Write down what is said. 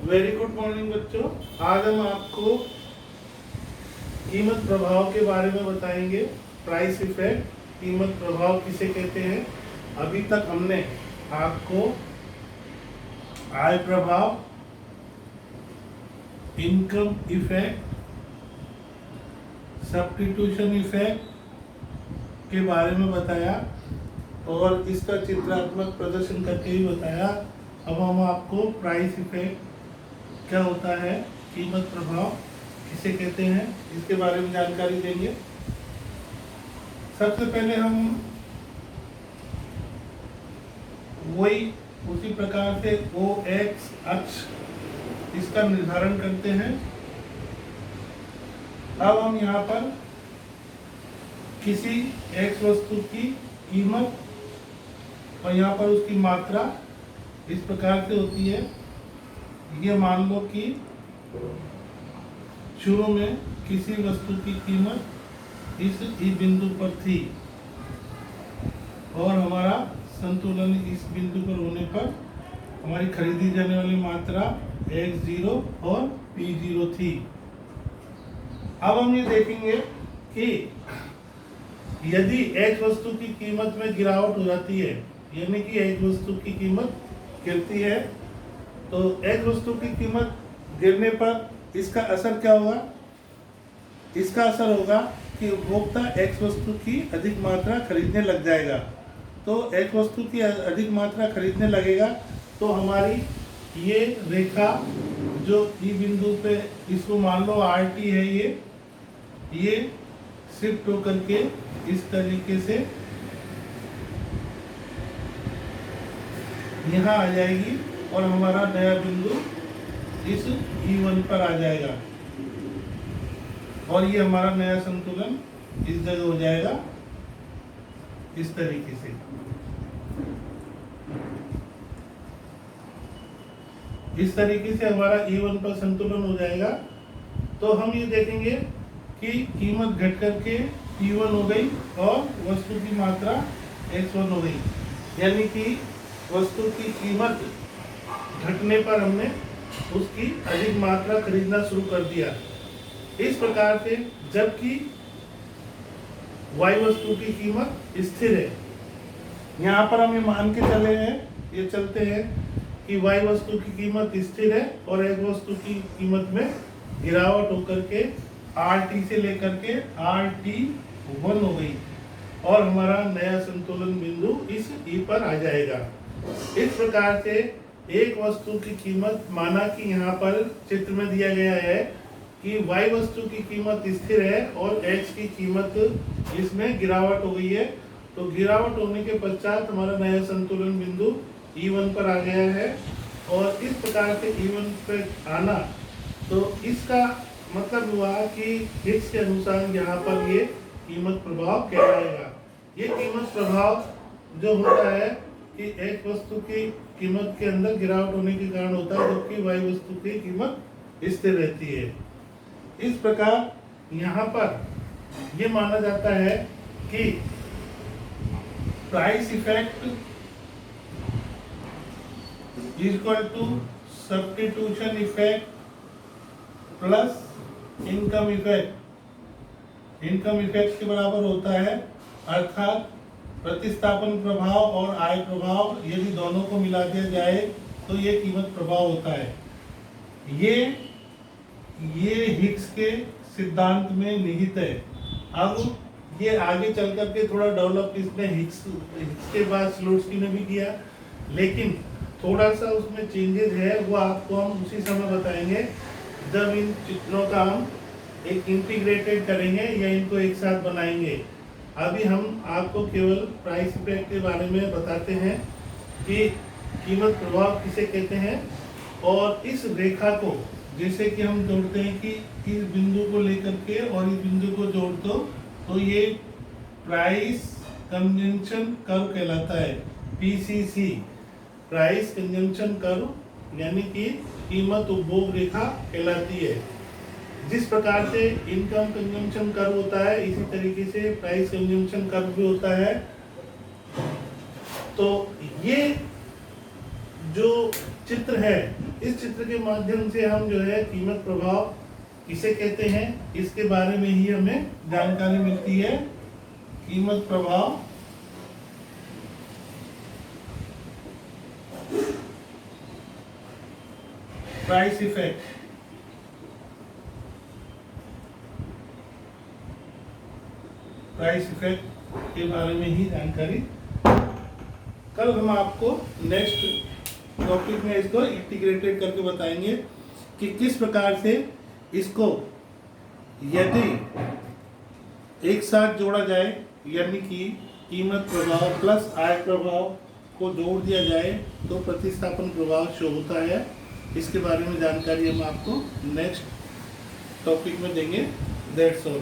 Very good morning बच्चों। आज हम आपको कीमत प्रभाव के बारे में बताएंगे। प्राइस इफेक्ट, कीमत प्रभाव किसे कहते हैं। अभी तक हमने आपको आय प्रभाव, इनकम इफेक्ट, सब्स्टिट्यूशन इफेक्ट के बारे में बताया और इसका चित्रात्मक प्रदर्शन करके ही बताया। अब हम आपको प्राइस इफेक्ट क्या होता है, कीमत प्रभाव किसे कहते हैं, इसके बारे में जानकारी देंगे। सबसे पहले हम वही उसी प्रकार से OX अक्ष इसका निर्धारण करते हैं। अब हम यहाँ पर किसी X वस्तु की कीमत और यहाँ पर उसकी मात्रा इस प्रकार से होती है। ये मान लो कि शुरू में किसी वस्तु की कीमत इस ई बिंदु पर थी और हमारा संतुलन इस बिंदु पर होने पर हमारी खरीदी जाने वाली मात्रा X0 और P0 थी। अब हम ये देखेंगे कि यदि X वस्तु की कीमत में गिरावट हो जाती है, यानी कि X वस्तु की कीमत गिरती है, तो X वस्तु की कीमत गिरने पर इसका असर क्या होगा। इसका असर होगा कि उपभोक्ता X वस्तु की अधिक मात्रा खरीदने लग जाएगा। तो X वस्तु की अधिक मात्रा खरीदने लगेगा तो हमारी ये रेखा जो ई बिंदु पे, इसको मान लो RT है, ये शिफ्ट होकर के इस तरीके से यहाँ आ जाएगी और हमारा नया बिंदु इस E1 पर आ जाएगा और ये हमारा नया संतुलन इस जगह हो जाएगा इस तरीके से। इस तरीके से हमारा E1 पर संतुलन हो जाएगा। तो हम ये देखेंगे कि कीमत घट करके P1 हो गई और वस्तु की मात्रा X1 हो गई, यानी कि वस्तु की कीमत घटने पर हमने उसकी अधिक मात्रा खरीदना शुरू कर दिया। इस प्रकार से जबकि Y वस्तु की कीमत स्थिर है, यहाँ पर हम ये मान के चलते हैं कि Y वस्तु की कीमत स्थिर है और X वस्तु की कीमत में गिरावट होकर के RT से लेकर के RT1 हो गई और हमारा नया संतुलन बिंदु इस E पर आ जाएगा। इस प्रकार से एक वस्तु की कीमत, माना कि यहाँ पर चित्र में दिया गया है कि Y वस्तु की कीमत स्थिर है और X की कीमत इसमें गिरावट हो गई है, तो गिरावट होने के पश्चात हमारा नया संतुलन बिंदु E1 पर आ गया है। और इस प्रकार से E1 पर आना, तो इसका मतलब हुआ कि हिग्स के अनुसार यहाँ पर ये कीमत प्रभाव कहलाएगा। ये कीमत प्रभाव जो होता है कि एक वस्तु की कीमत के अंदर गिरावट होने के कारण होता है, जबकि Y वस्तु की कीमत स्थिर रहती है। इस प्रकार यहाँ पर ये माना जाता है कि price effect equal to substitution effect plus income effect. Income effect के बराबर होता है, अर्थात प्रतिस्थापन प्रभाव और आय प्रभाव यदि दोनों को मिला दिया जाए तो ये कीमत प्रभाव होता है। ये हिग्स के सिद्धांत में निहित है। अब ये आगे चल करके थोड़ा डेवलप इसने हिग्स के बाद स्लोट्स्की ने भी किया, लेकिन थोड़ा सा उसमें चेंजेस है, वो आपको हम उसी समय बताएंगे जब इन चित्रों का हम एक इंटीग्रेटेड करेंगे या इनको एक साथ बनाएंगे। अभी हम आपको केवल प्राइस इफेक्ट के बारे में बताते हैं कि कीमत प्रभाव किसे कहते हैं। और इस रेखा को जैसे कि हम जोड़ते हैं कि इस बिंदु को लेकर के और इस बिंदु को जोड़ दो, तो ये प्राइस कंजंक्शन कर्व कहलाता है, PCC, प्राइस कंजंक्शन कर्व, यानी कि कीमत उपभोग रेखा कहलाती है। जिस प्रकार से इनकम कंजम्पशन कर्व होता है, इसी तरीके से प्राइस कंजम्पशन कर्व भी होता है। तो ये जो चित्र है इस चित्र के माध्यम से हम जो है कीमत प्रभाव किसे कहते हैं इसके बारे में ही हमें जानकारी मिलती है। कीमत प्रभाव प्राइस इफेक्ट, प्राइस इफेक्ट के बारे में ही जानकारी कल हम आपको नेक्स्ट टॉपिक में इसको इंटीग्रेटेड करके बताएंगे कि किस प्रकार से इसको यदि एक साथ जोड़ा जाए, यानी कि कीमत प्रभाव प्लस आय प्रभाव को जोड़ दिया जाए तो प्रतिस्थापन प्रभाव शो होता है। इसके बारे में जानकारी हम आपको नेक्स्ट टॉपिक में देंगे। That's all.